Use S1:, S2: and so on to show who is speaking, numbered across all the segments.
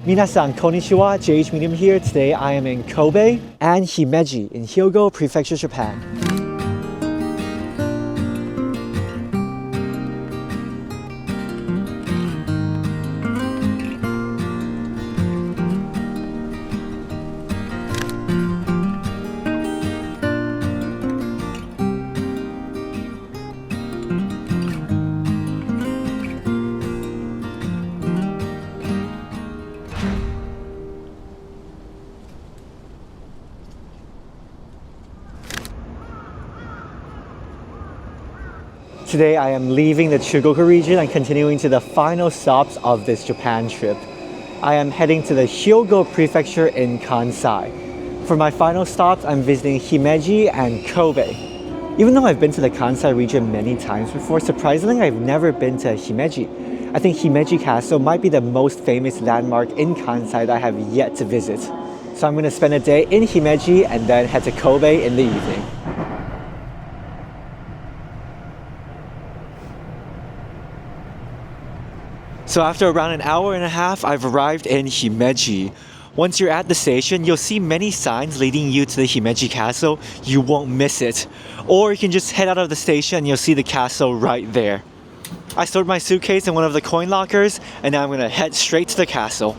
S1: Minasan konnichiwa, JHMedium here. Today I am in Kobe and Himeji in Hyogo Prefecture, Japan. Today I am leaving the Chugoku region and continuing to the final stops of this Japan trip. I am heading to the Hyogo Prefecture in Kansai. For my final stops, I'm visiting Himeji and Kobe. Even though I've been to the Kansai region many times before, surprisingly I've never been to Himeji. I think Himeji Castle might be the most famous landmark in Kansai that I have yet to visit. So I'm going to spend a day in Himeji and then head to Kobe in the evening. So after around an hour and a half, I've arrived in Himeji. Once you're at the station, you'll see many signs leading you to the Himeji Castle. You won't miss it. Or you can just head out of the station and you'll see the castle right there. I stored my suitcase in one of the coin lockers and now I'm gonna head straight to the castle.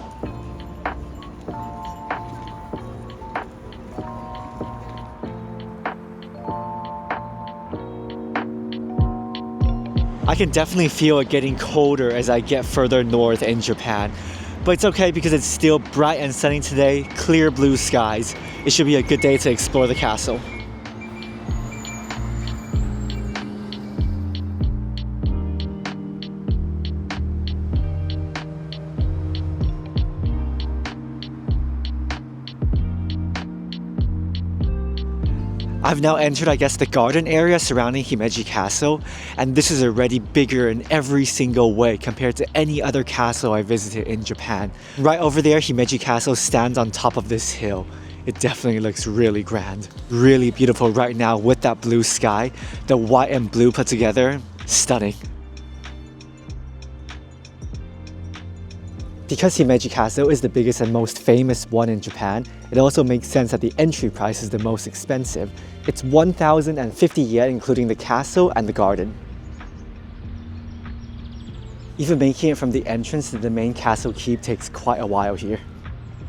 S1: I can definitely feel it getting colder as I get further north in Japan. But it's okay because it's still bright and sunny today, clear blue skies. It should be a good day to explore the castle. I've now entered, I guess, the garden area surrounding Himeji Castle, and this is already bigger in every single way compared to any other castle I visited in Japan. Right over there, Himeji Castle stands on top of this hill. It definitely looks really grand. Really beautiful right now with that blue sky. The white and blue put together, stunning. Because Himeji Castle is the biggest and most famous one in Japan, it also makes sense that the entry price is the most expensive. It's 1,050 yen including the castle and the garden. Even making it from the entrance to the main castle keep takes quite a while here.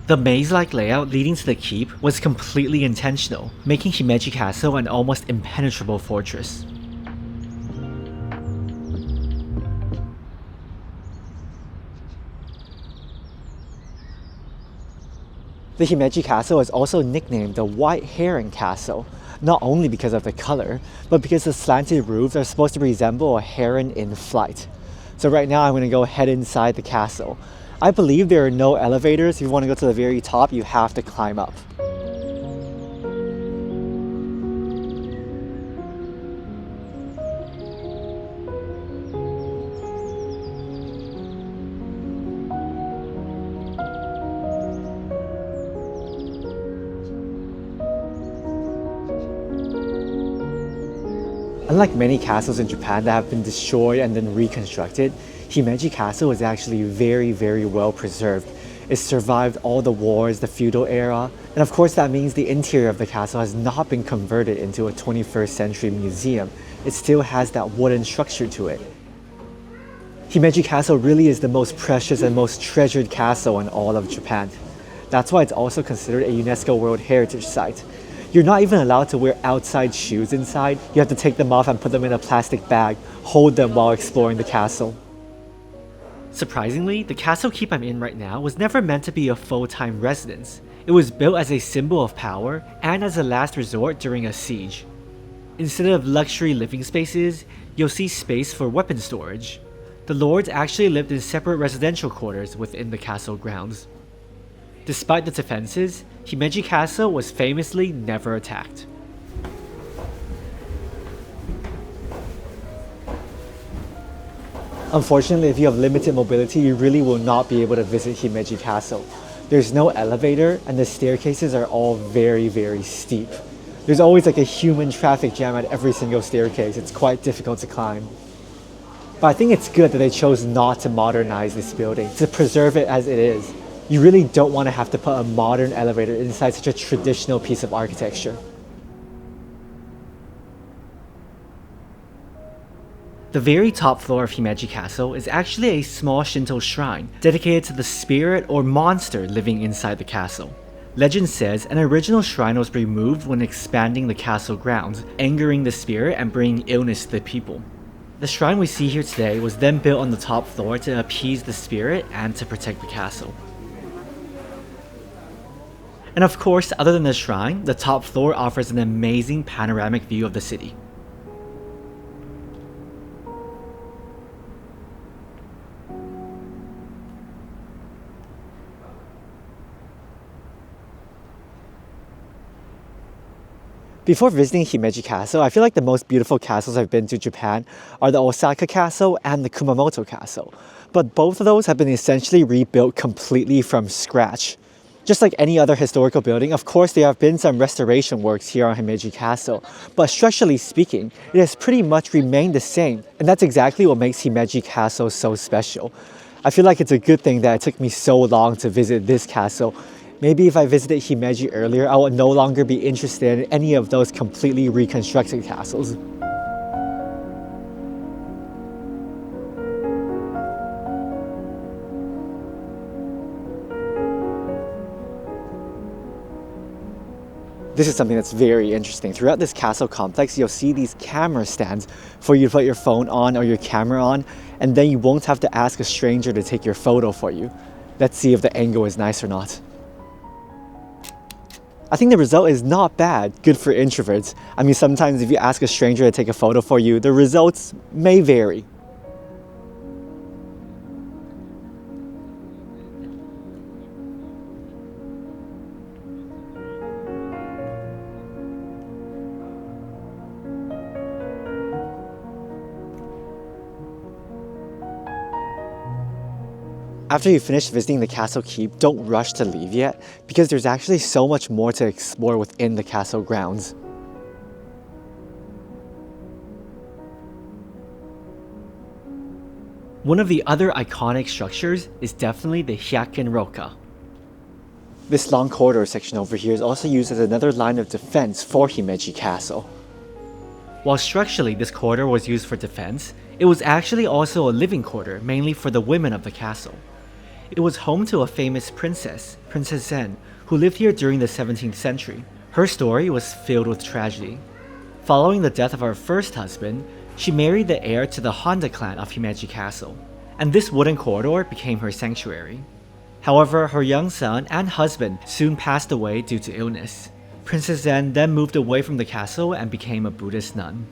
S1: The maze-like layout leading to the keep was completely intentional, making Himeji Castle an almost impenetrable fortress. The Himeji Castle is also nicknamed the White Heron Castle, not only because of the color, but because the slanted roofs are supposed to resemble a heron in flight. So right now I'm going to go head inside the castle. I believe there are no elevators. If you want to go to the very top, you have to climb up. Unlike many castles in Japan that have been destroyed and then reconstructed, Himeji Castle is actually very well preserved. It survived all the wars, the feudal era, and of course that means the interior of the castle has not been converted into a 21st century museum. It still has that wooden structure to it. Himeji Castle really is the most precious and most treasured castle in all of Japan. That's why it's also considered a UNESCO World Heritage Site. You're not even allowed to wear outside shoes inside. You have to take them off and put them in a plastic bag, hold them while exploring the castle. Surprisingly, the castle keep I'm in right now was never meant to be a full-time residence. It was built as a symbol of power and as a last resort during a siege. Instead of luxury living spaces, you'll see space for weapon storage. The lords actually lived in separate residential quarters within the castle grounds. Despite the defenses, Himeji Castle was famously never attacked. Unfortunately, if you have limited mobility, you really will not be able to visit Himeji Castle. There's no elevator and the staircases are all very steep. There's always like a human traffic jam at every single staircase. It's quite difficult to climb. But I think it's good that they chose not to modernize this building, to preserve it as it is. You really don't want to have to put a modern elevator inside such a traditional piece of architecture. The very top floor of Himeji Castle is actually a small Shinto shrine dedicated to the spirit or monster living inside the castle. Legend says an original shrine was removed when expanding the castle grounds, angering the spirit and bringing illness to the people. The shrine we see here today was then built on the top floor to appease the spirit and to protect the castle. And of course, other than the shrine, the top floor offers an amazing panoramic view of the city. Before visiting Himeji Castle, I feel like the most beautiful castles I've been to Japan are the Osaka Castle and the Kumamoto Castle. But both of those have been essentially rebuilt completely from scratch. Just like any other historical building, of course there have been some restoration works here on Himeji Castle, but structurally speaking, it has pretty much remained the same, and that's exactly what makes Himeji Castle so special. I feel like it's a good thing that it took me so long to visit this castle. Maybe if I visited Himeji earlier, I would no longer be interested in any of those completely reconstructed castles. This is something that's very interesting. Throughout this castle complex, you'll see these camera stands for you to put your phone on or your camera on, and then you won't have to ask a stranger to take your photo for you. Let's see if the angle is nice or not. I think the result is not bad, good for introverts. I mean, sometimes if you ask a stranger to take a photo for you, the results may vary. After you finish visiting the castle keep, don't rush to leave yet, because there's actually so much more to explore within the castle grounds. One of the other iconic structures is definitely the Hyakken-roka. This long corridor section over here is also used as another line of defense for Himeji Castle. While structurally this corridor was used for defense, it was actually also a living quarter, mainly for the women of the castle. It was home to a famous princess, Princess Zen, who lived here during the 17th century. Her story was filled with tragedy. Following the death of her first husband, she married the heir to the Honda clan of Himeji Castle, and this wooden corridor became her sanctuary. However, her young son and husband soon passed away due to illness. Princess Zen then moved away from the castle and became a Buddhist nun.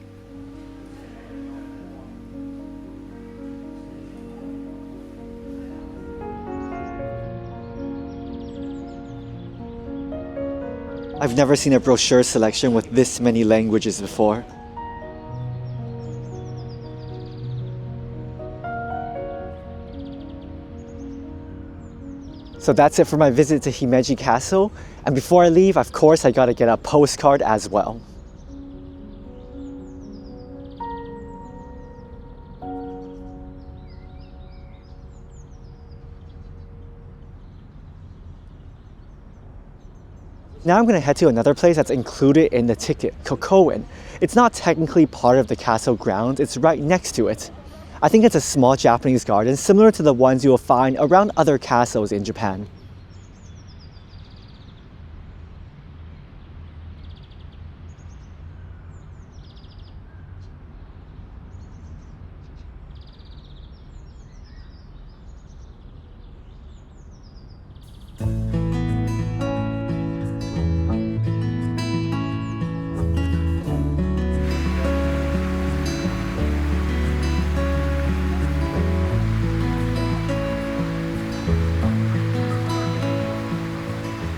S1: I've never seen a brochure selection with this many languages before. So that's it for my visit to Himeji Castle, and before I leave, of course, I gotta get a postcard as well. Now I'm going to head to another place that's included in the ticket, Koko-en. It's not technically part of the castle grounds, it's right next to it. I think it's a small Japanese garden similar to the ones you will find around other castles in Japan.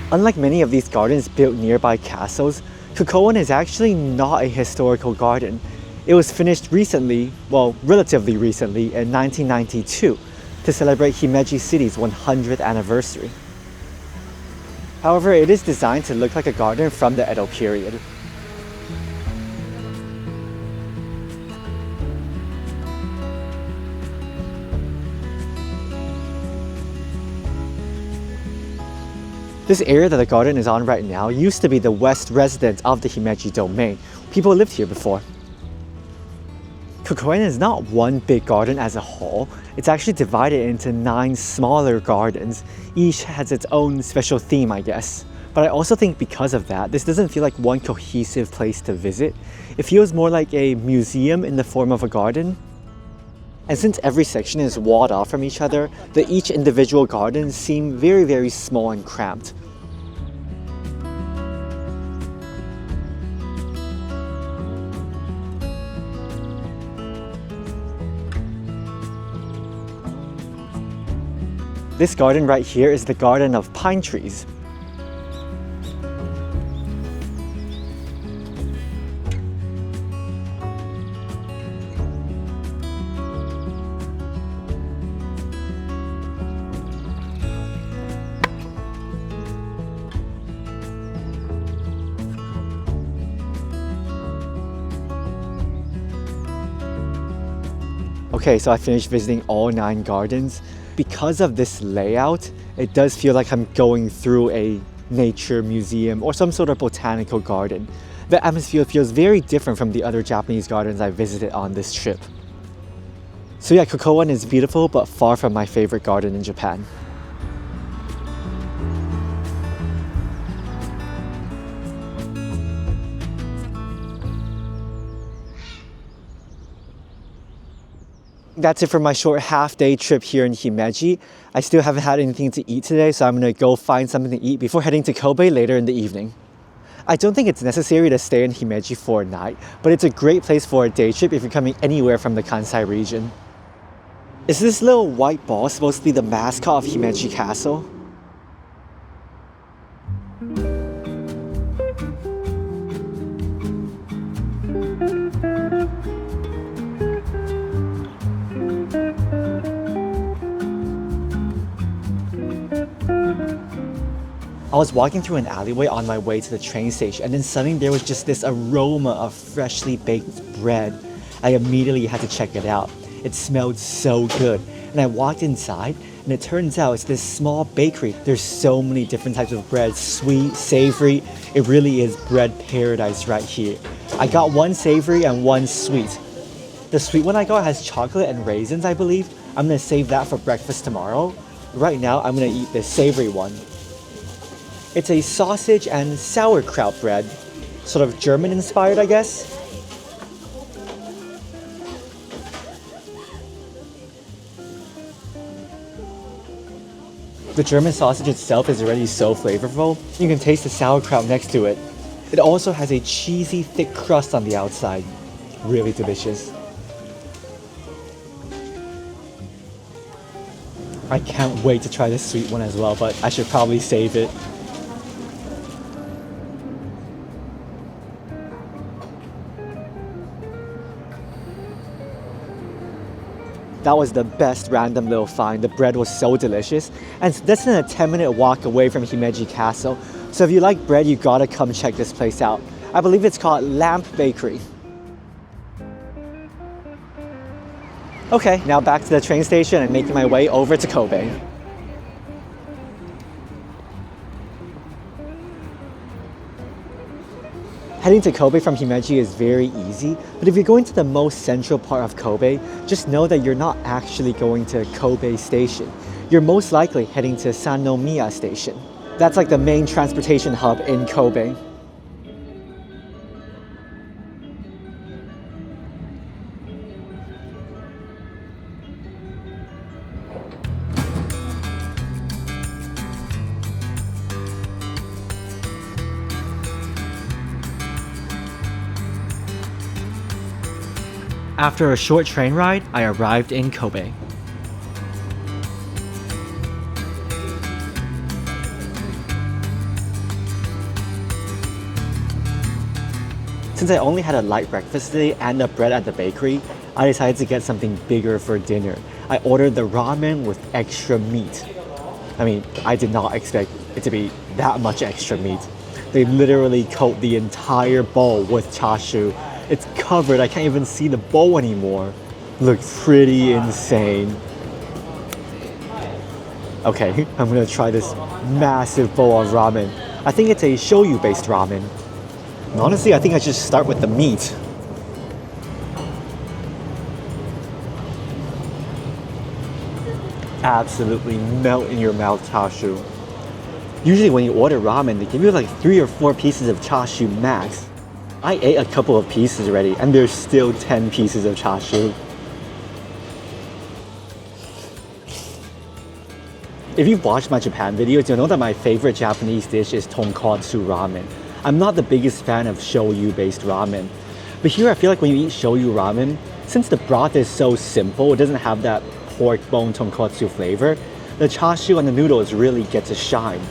S1: Unlike many of these gardens built nearby castles, Koko-en is actually not a historical garden. It was finished recently, well, relatively recently, in 1992 to celebrate Himeji City's 100th anniversary. However, it is designed to look like a garden from the Edo period. This area that the garden is on right now used to be the west residence of the Himeji domain. People lived here before. Koko-en is not one big garden as a whole. It's actually divided into 9 smaller gardens. Each has its own special theme, I guess. But I also think because of that, this doesn't feel like one cohesive place to visit. It feels more like a museum in the form of a garden. And since every section is walled off from each other, each individual gardens seem very, very small and cramped. This garden right here is the garden of pine trees. Okay, so I finished visiting all 9 gardens. Because of this layout, it does feel like I'm going through a nature museum or some sort of botanical garden. The atmosphere feels very different from the other Japanese gardens I visited on this trip. So yeah, Koko-en is beautiful, but far from my favorite garden in Japan. That's it for my short half-day trip here in Himeji. I still haven't had anything to eat today, so I'm gonna go find something to eat before heading to Kobe later in the evening. I don't think it's necessary to stay in Himeji for a night, but it's a great place for a day trip if you're coming anywhere from the Kansai region. Is this little white ball supposed to be the mascot of Himeji Castle? I was walking through an alleyway on my way to the train station, and then suddenly there was just this aroma of freshly baked bread. I immediately had to check it out. It smelled so good. And I walked inside, and it turns out it's this small bakery. There's so many different types of bread, sweet, savory. It really is bread paradise right here. I got 1 savory and 1 sweet. The sweet one I got has chocolate and raisins, I believe. I'm gonna save that for breakfast tomorrow. Right now, I'm gonna eat the savory one. It's a sausage and sauerkraut bread, sort of German inspired, I guess. The German sausage itself is already so flavorful, you can taste the sauerkraut next to it. It also has a cheesy, thick crust on the outside. Really delicious. I can't wait to try this sweet one as well, but I should probably save it. That was the best random little find. The bread was so delicious. And that's in a 10-minute walk away from Himeji Castle. So if you like bread, you gotta come check this place out. I believe it's called Lamp Bakery. Okay, now back to the train station and making my way over to Kobe. Heading to Kobe from Himeji is very easy, but if you're going to the most central part of Kobe, just know that you're not actually going to Kobe Station. You're most likely heading to Sannomiya Station. That's like the main transportation hub in Kobe. After a short train ride, I arrived in Kobe. Since I only had a light breakfast today and a bread at the bakery, I decided to get something bigger for dinner. I ordered the ramen with extra meat. I mean, I did not expect it to be that much extra meat. They literally coat the entire bowl with chashu. It's covered, I can't even see the bowl anymore. Looks pretty insane. Okay, I'm gonna try this massive bowl of ramen. I think it's a shoyu-based ramen. And honestly, I think I should start with the meat. Absolutely melt in your mouth chashu. Usually when you order ramen, they give you like 3 or 4 pieces of chashu max. I ate a couple of pieces already, and there's still 10 pieces of chashu. If you've watched my Japan videos, you'll know that my favorite Japanese dish is tonkotsu ramen. I'm not the biggest fan of shoyu-based ramen. But here I feel like when you eat shoyu ramen, since the broth is so simple, it doesn't have that pork bone tonkotsu flavor, the chashu and the noodles really get to shine.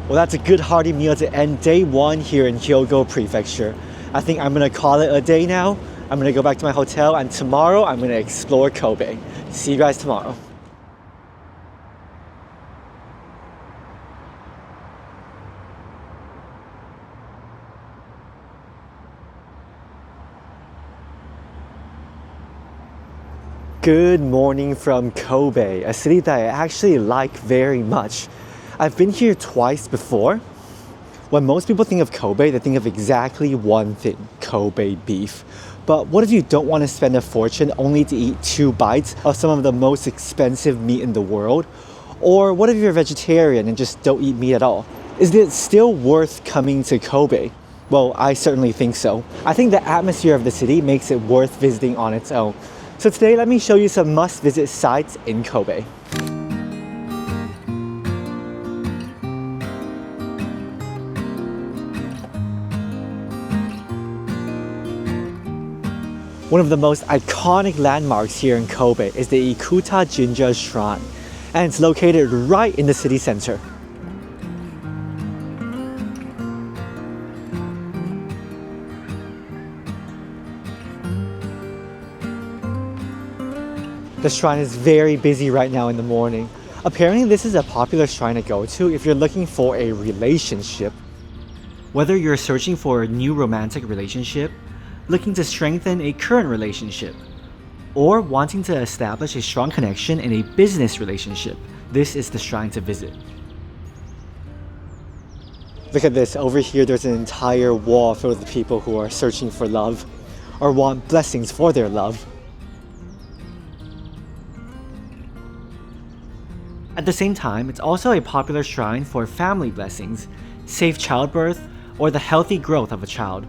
S1: Well, that's a good hearty meal to end day 1 here in Hyogo Prefecture. I think I'm gonna call it a day now. I'm gonna go back to my hotel, and tomorrow I'm gonna explore Kobe. See you guys tomorrow. Good morning from Kobe, a city that I actually like very much. I've been here twice before. When most people think of Kobe, they think of exactly one thing, Kobe beef. But what if you don't want to spend a fortune only to eat 2 bites of some of the most expensive meat in the world? Or what if you're a vegetarian and just don't eat meat at all? Is it still worth coming to Kobe? Well, I certainly think so. I think the atmosphere of the city makes it worth visiting on its own. So today, let me show you some must-visit sites in Kobe. One of the most iconic landmarks here in Kobe is the Ikuta Shrine, and it's located right in the city center. The shrine is very busy right now in the morning. Apparently, this is a popular shrine to go to if you're looking for a relationship. Whether you're searching for a new romantic relationship, looking to strengthen a current relationship, or wanting to establish a strong connection in a business relationship, this is the shrine to visit. Look at this, over here there's an entire wall filled with people who are searching for love, or want blessings for their love. At the same time, it's also a popular shrine for family blessings, safe childbirth, or the healthy growth of a child.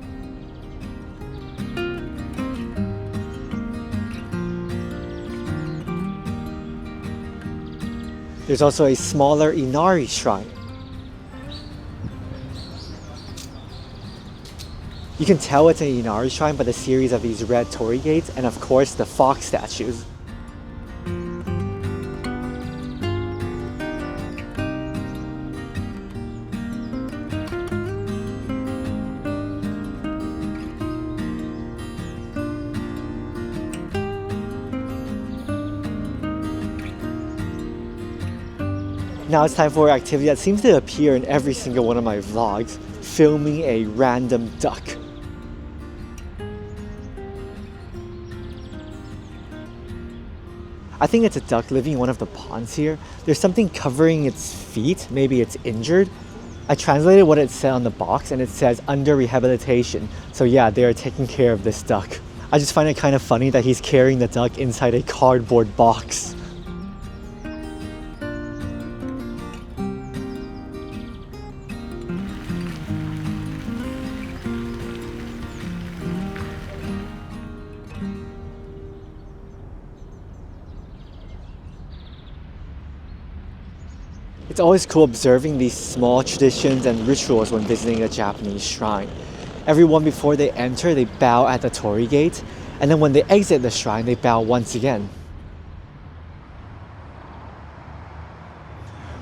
S1: There's also a smaller Inari shrine. You can tell it's an Inari shrine by the series of these red torii gates and of course the fox statues. Now it's time for an activity that seems to appear in every single one of my vlogs, filming a random duck. I think it's a duck living in one of the ponds here. There's something covering its feet, maybe it's injured. I translated what it said on the box and it says under rehabilitation. So yeah, they are taking care of this duck. I just find it kind of funny that he's carrying the duck inside a cardboard box. It's always cool observing these small traditions and rituals when visiting a Japanese shrine. Everyone before they enter, they bow at the torii gate, and then when they exit the shrine, they bow once again.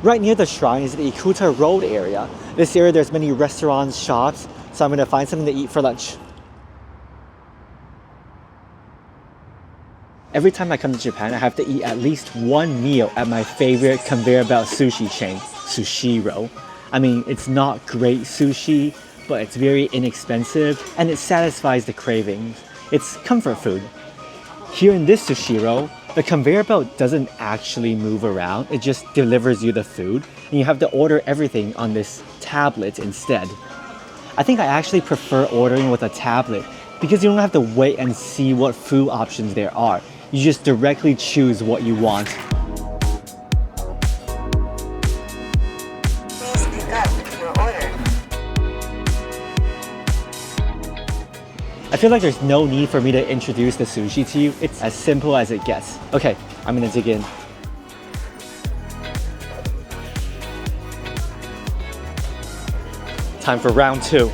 S1: Right near the shrine is the Ikuta Road area. This area there's many restaurants, shops, so I'm going to find something to eat for lunch. Every time I come to Japan, I have to eat at least one meal at my favorite conveyor belt sushi chain, Sushiro. I mean, it's not great sushi, but it's very inexpensive and it satisfies the cravings. It's comfort food. Here in this Sushiro, the conveyor belt doesn't actually move around, it just delivers you the food, and you have to order everything on this tablet instead. I think I actually prefer ordering with a tablet because you don't have to wait and see what food options there are. You just directly choose what you want.
S2: Please pick up your order.
S1: I feel like there's no need for me to introduce the sushi to you. It's as simple as it gets. Okay, I'm gonna dig in. Time for round 2.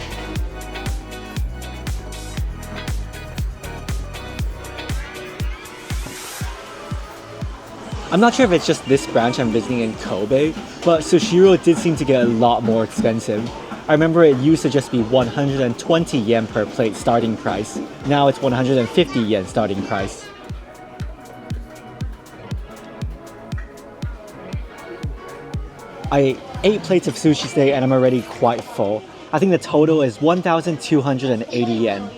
S1: I'm not sure if it's just this branch I'm visiting in Kobe, but Sushiro did seem to get a lot more expensive. I remember it used to just be 120 yen per plate starting price. Now it's 150 yen starting price. I ate 8 plates of sushi today and I'm already quite full. I think the total is 1,280 yen.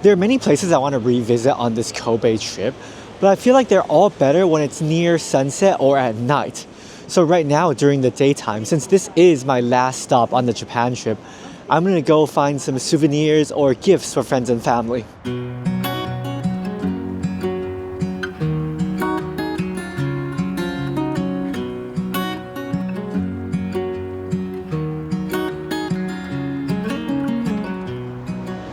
S1: There are many places I want to revisit on this Kobe trip, but I feel like they're all better when it's near sunset or at night. So right now, during the daytime, since this is my last stop on the Japan trip, I'm gonna go find some souvenirs or gifts for friends and family.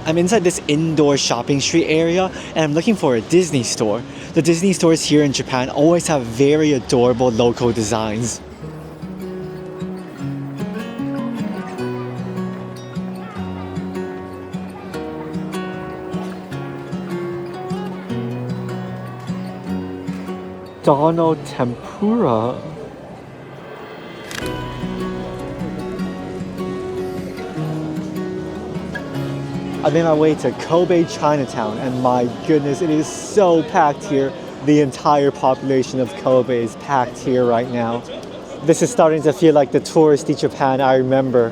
S1: I'm inside this indoor shopping street area and I'm looking for a Disney store. The Disney stores here in Japan always have very adorable local designs. Donald tempura. I made my way to Kobe Chinatown and my goodness, it is so packed here. The entire population of Kobe is packed here right now. This is starting to feel like the touristy Japan I remember.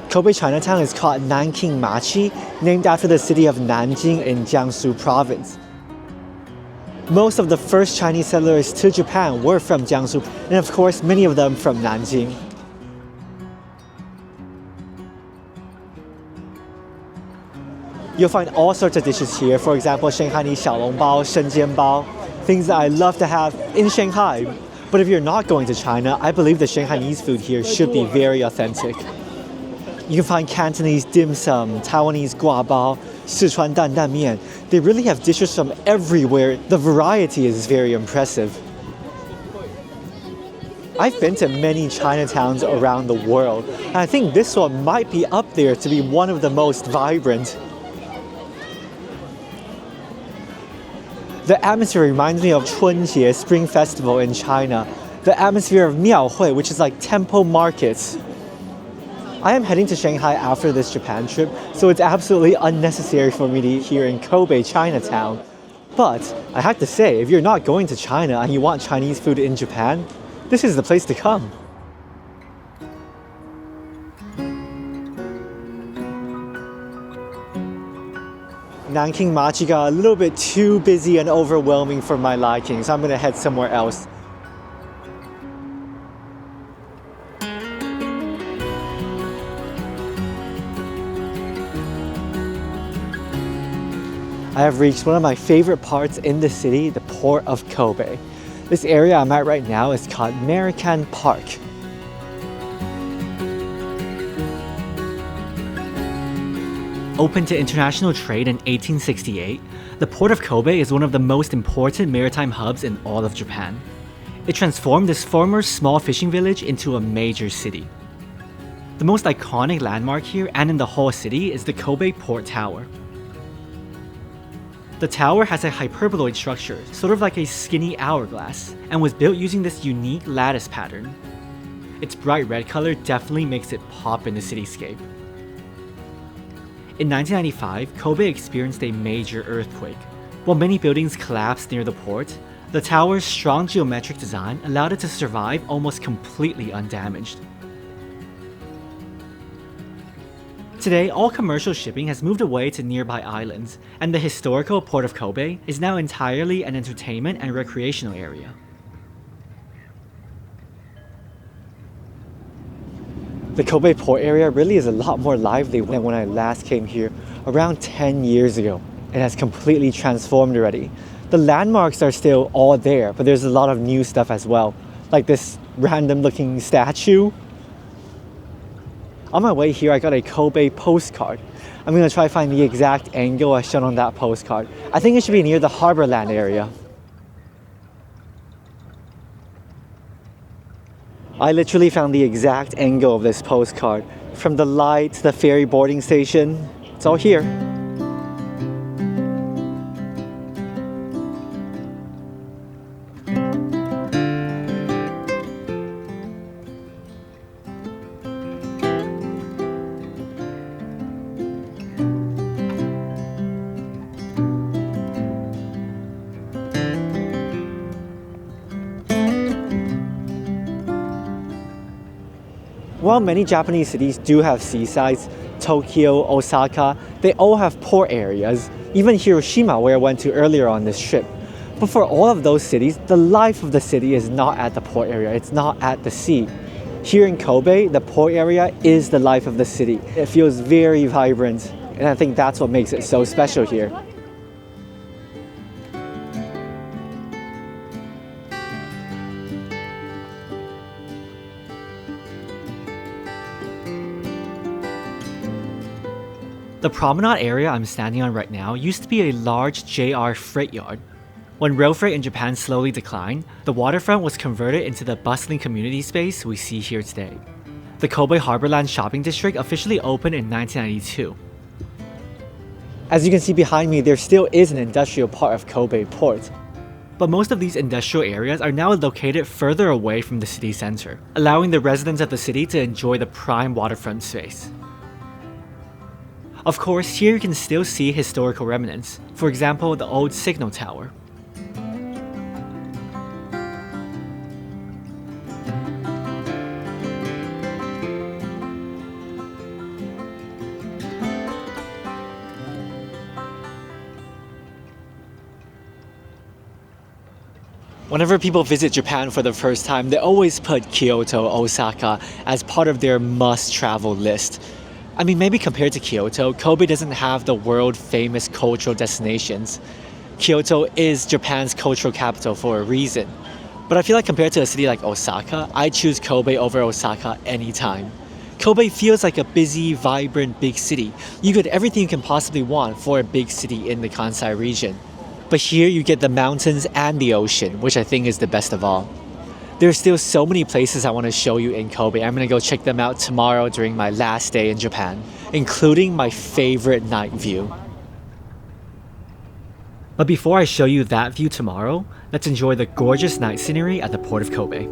S1: Kobe Chinatown is called Nankinmachi, named after the city of Nanjing in Jiangsu province. Most of the first Chinese settlers to Japan were from Jiangsu, and of course, many of them from Nanjing. You'll find all sorts of dishes here, for example, Shanghainese xiaolongbao, shengjianbao, things that I love to have in Shanghai. But if you're not going to China, I believe the Shanghainese food here should be very authentic. You can find Cantonese dim sum, Taiwanese guabao, Sichuan dan dan mian. They really have dishes from everywhere. The variety is very impressive. I've been to many Chinatowns around the world, and I think this one might be up there to be one of the most vibrant. The atmosphere reminds me of Chunjie, Spring Festival in China. The atmosphere of Miaohui, which is like temple markets. I am heading to Shanghai after this Japan trip, so it's absolutely unnecessary for me to eat here in Kobe, Chinatown. But I have to say, if you're not going to China and you want Chinese food in Japan, this is the place to come. Nankinmachi got a little bit too busy and overwhelming for my liking, so I'm gonna head somewhere else. I have reached one of my favorite parts in the city, the port of Kobe. This area I'm at right now is called Weathercock Park. Opened to international trade in 1868, the port of Kobe is one of the most important maritime hubs in all of Japan. It transformed this former small fishing village into a major city. The most iconic landmark here and in the whole city is the Kobe Port Tower. The tower has a hyperboloid structure, sort of like a skinny hourglass, and was built using this unique lattice pattern. Its bright red color definitely makes it pop in the cityscape. In 1995, Kobe experienced a major earthquake. While many buildings collapsed near the port, the tower's strong geometric design allowed it to survive almost completely undamaged. Today, all commercial shipping has moved away to nearby islands, and the historical port of Kobe is now entirely an entertainment and recreational area. The Kobe port area really is a lot more lively than when I last came here around 10 years ago. It has completely transformed already. The landmarks are still all there, but there's a lot of new stuff as well, like this random looking statue. On my way here, I got a Kobe postcard. I'm gonna try to find the exact angle as shown on that postcard. I think it should be near the Harborland area. I literally found the exact angle of this postcard. From the light to the ferry boarding station, it's all here. While many Japanese cities do have seasides, Tokyo, Osaka, they all have port areas, even Hiroshima where I went to earlier on this trip. But for all of those cities, the life of the city is not at the port area, it's not at the sea. Here in Kobe, the port area is the life of the city. It feels very vibrant, and I think that's what makes it so special here. The promenade area I'm standing on right now used to be a large JR freight yard. When rail freight in Japan slowly declined, the waterfront was converted into the bustling community space we see here today. The Kobe Harborland shopping district officially opened in 1992. As you can see behind me, there still is an industrial part of Kobe Port. But most of these industrial areas are now located further away from the city center, allowing the residents of the city to enjoy the prime waterfront space. Of course, here you can still see historical remnants, for example the old signal tower. Whenever people visit Japan for the first time, they always put Kyoto, Osaka as part of their must-travel list. I mean, maybe compared to Kyoto, Kobe doesn't have the world-famous cultural destinations. Kyoto is Japan's cultural capital for a reason. But I feel like compared to a city like Osaka, I choose Kobe over Osaka anytime. Kobe feels like a busy, vibrant, big city. You get everything you can possibly want for a big city in the Kansai region. But here you get the mountains and the ocean, which I think is the best of all. There's still so many places I want to show you in Kobe. I'm going to go check them out tomorrow during my last day in Japan, including my favorite night view. But before I show you that view tomorrow, let's enjoy the gorgeous night scenery at the port of Kobe.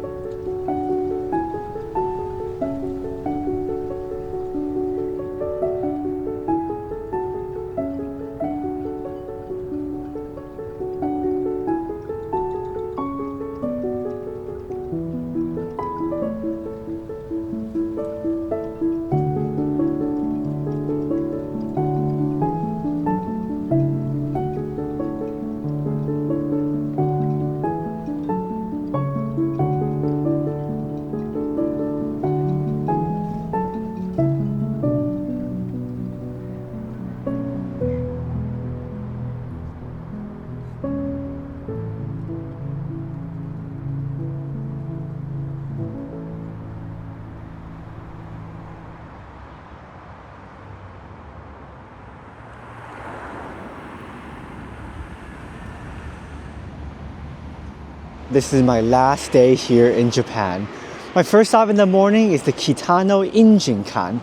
S1: This is my last day here in Japan. My first stop in the morning is the Kitano Ijinkan,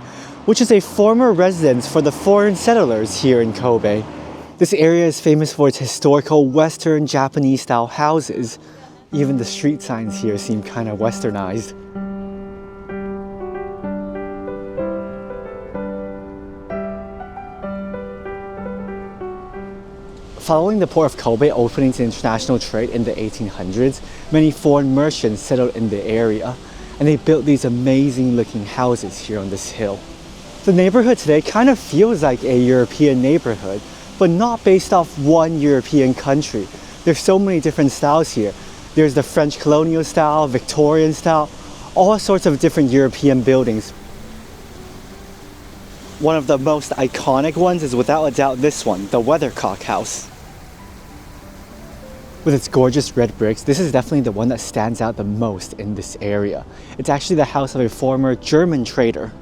S1: which is a former residence for the foreign settlers here in Kobe. This area is famous for its historical Western Japanese style houses. Even the street signs here seem kind of westernized. Following the port of Kobe opening to international trade in the 1800s, many foreign merchants settled in the area, and they built these amazing looking houses here on this hill. The neighborhood today kind of feels like a European neighborhood, but not based off one European country. There's so many different styles here. There's the French colonial style, Victorian style, all sorts of different European buildings. One of the most iconic ones is without a doubt this one, the Weathercock house. With its gorgeous red bricks, this is definitely the one that stands out the most in this area. It's actually the house of a former German trader.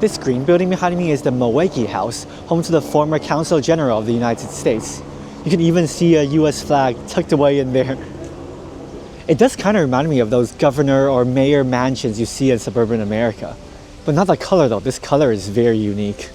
S1: This green building behind me is the Moegi house, home to the former Consul General of the United States. You can even see a US flag tucked away in there. It does kind of remind me of those governor or mayor mansions you see in suburban America. But not the color though, this color is very unique.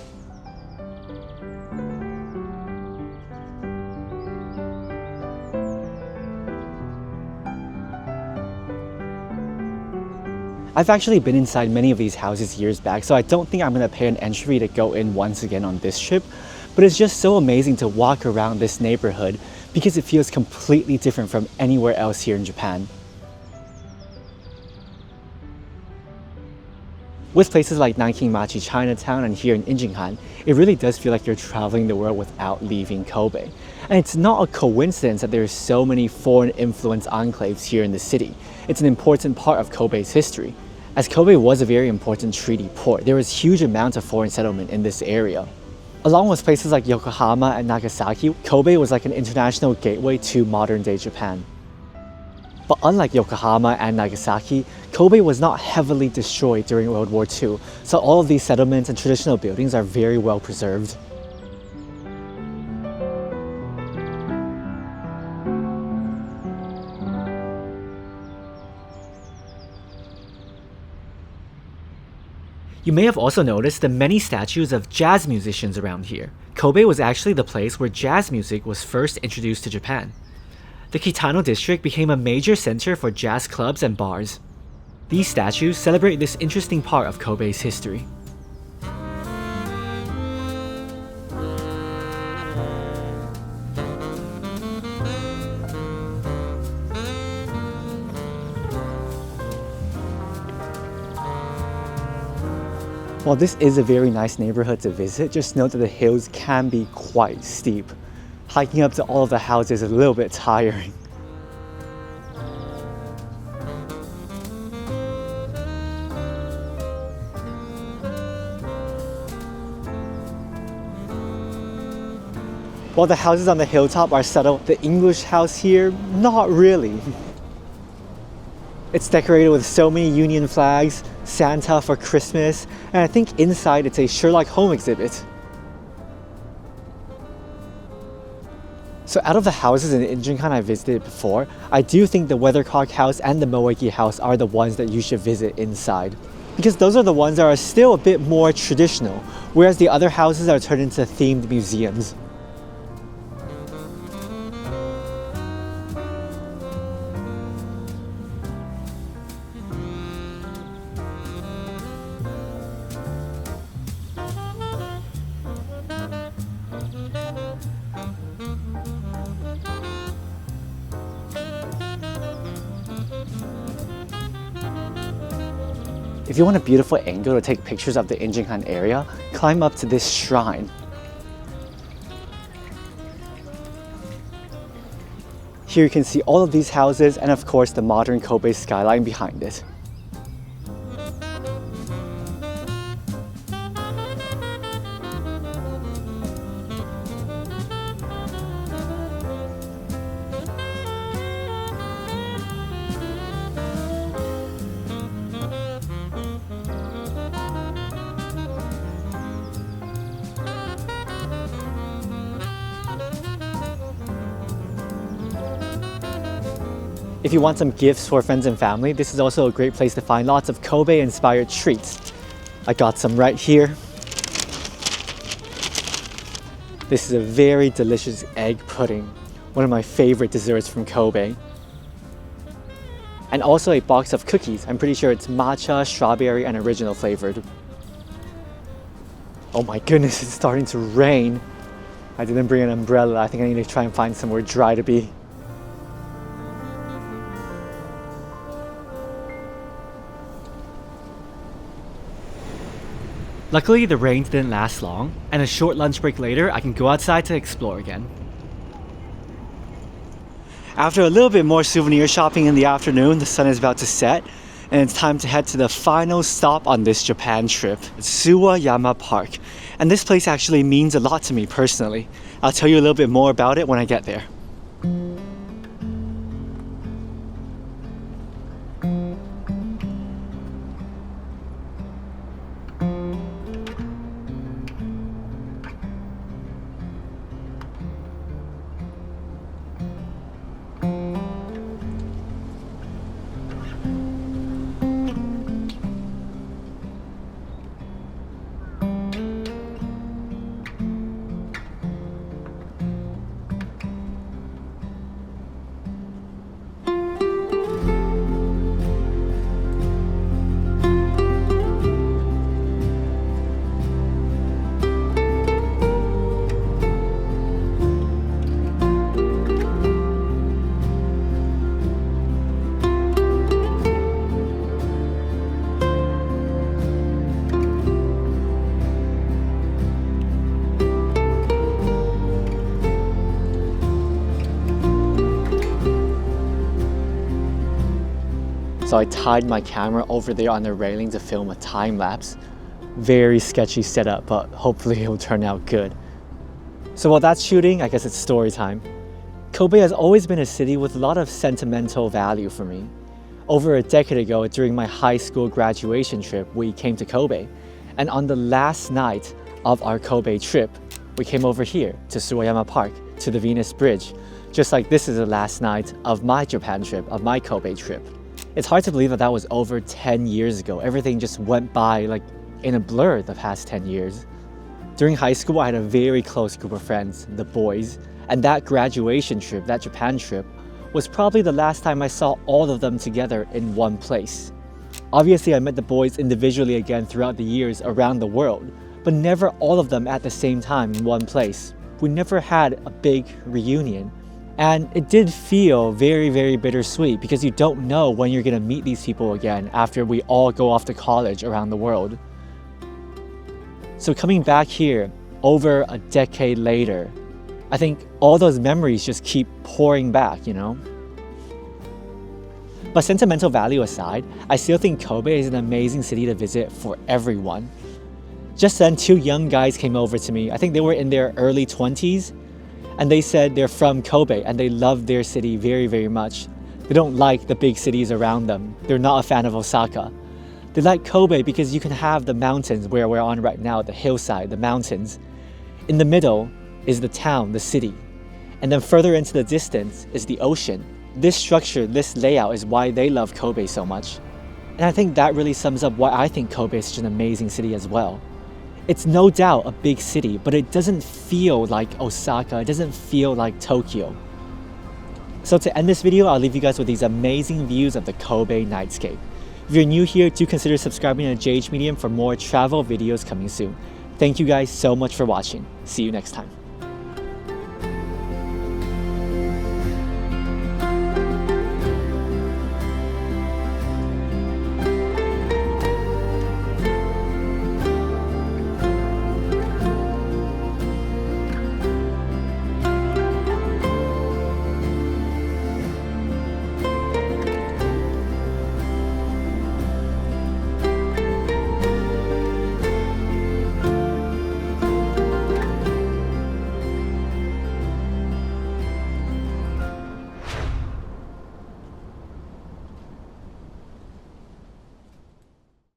S1: I've actually been inside many of these houses years back, so I don't think I'm going to pay an entry fee to go in once again on this trip, but it's just so amazing to walk around this neighborhood because it feels completely different from anywhere else here in Japan. With places like Nankinmachi Chinatown and here in Ijinkan, it really does feel like you're traveling the world without leaving Kobe. And it's not a coincidence that there are so many foreign influence enclaves here in the city. It's an important part of Kobe's history. As Kobe was a very important treaty port, there was huge amounts of foreign settlement in this area. Along with places like Yokohama and Nagasaki, Kobe was like an international gateway to modern-day Japan. But unlike Yokohama and Nagasaki, Kobe was not heavily destroyed during World War II, so all of these settlements and traditional buildings are very well preserved. You may have also noticed the many statues of jazz musicians around here. Kobe was actually the place where jazz music was first introduced to Japan. The Kitano district became a major center for jazz clubs and bars. These statues celebrate this interesting part of Kobe's history. While this is a very nice neighborhood to visit, just note that the hills can be quite steep. Hiking up to all of the houses is a little bit tiring. While the houses on the hilltop are settled, the English house here, not really. It's decorated with so many Union flags, Santa for Christmas, and I think inside it's a Sherlock Holmes exhibit. So out of the houses in Ijinkan I visited before, I do think the Weathercock house and the Moegi house are the ones that you should visit inside. Because those are the ones that are still a bit more traditional, whereas the other houses are turned into themed museums. If you want a beautiful angle to take pictures of the Ijinkan area, climb up to this shrine. Here you can see all of these houses and of course the modern Kobe skyline behind it. If you want some gifts for friends and family, this is also a great place to find lots of Kobe-inspired treats. I got some right here. This is a very delicious egg pudding, one of my favorite desserts from Kobe. and also a box of cookies. I'm pretty sure it's matcha, strawberry, and original flavored. Oh my goodness, it's starting to rain. I didn't bring an umbrella. I think I need to try and find somewhere dry to be. Luckily, the rain didn't last long, and a short lunch break later, I can go outside to explore again. After a little bit more souvenir shopping in the afternoon, the sun is about to set, and it's time to head to the final stop on this Japan trip, Suwayama Park. And this place actually means a lot to me personally. I'll tell you a little bit more about it when I get there. So I tied my camera over there on the railing to film a time lapse. Very sketchy setup, but hopefully it'll turn out good. So while that's shooting, I guess it's story time. Kobe has always been a city with a lot of sentimental value for me. Over a decade ago, during my high school graduation trip, we came to Kobe. And on the last night of our Kobe trip, we came over here to Suwayama Park, to the Venus Bridge. Just like this is the last night of my Japan trip, of my Kobe trip. It's hard to believe that that was over 10 years ago. Everything just went by like in a blur the past 10 years. During high school, I had a very close group of friends, the boys, and that graduation trip, that Japan trip, was probably the last time I saw all of them together in one place. Obviously, I met the boys individually again throughout the years around the world, but never all of them at the same time in one place. We never had a big reunion. And it did feel very, very bittersweet because you don't know when you're gonna meet these people again after we all go off to college around the world. So coming back here over a decade later, I think all those memories just keep pouring back, you know? But sentimental value aside, I still think Kobe is an amazing city to visit for everyone. Just then, two young guys came over to me. I think they were in their early 20s. And they said they're from Kobe and they love their city very, very much. They don't like the big cities around them. They're not a fan of Osaka. They like Kobe because you can have the mountains where we're on right now, the hillside, the mountains. In the middle is the town, the city. And then further into the distance is the ocean. This structure, this layout is why they love Kobe so much. And I think that really sums up why I think Kobe is such an amazing city as well. It's no doubt a big city, but it doesn't feel like Osaka, it doesn't feel like Tokyo. So to end this video, I'll leave you guys with these amazing views of the Kobe nightscape. If you're new here, do consider subscribing to JHMedium for more travel videos coming soon. Thank you guys so much for watching. See you next time.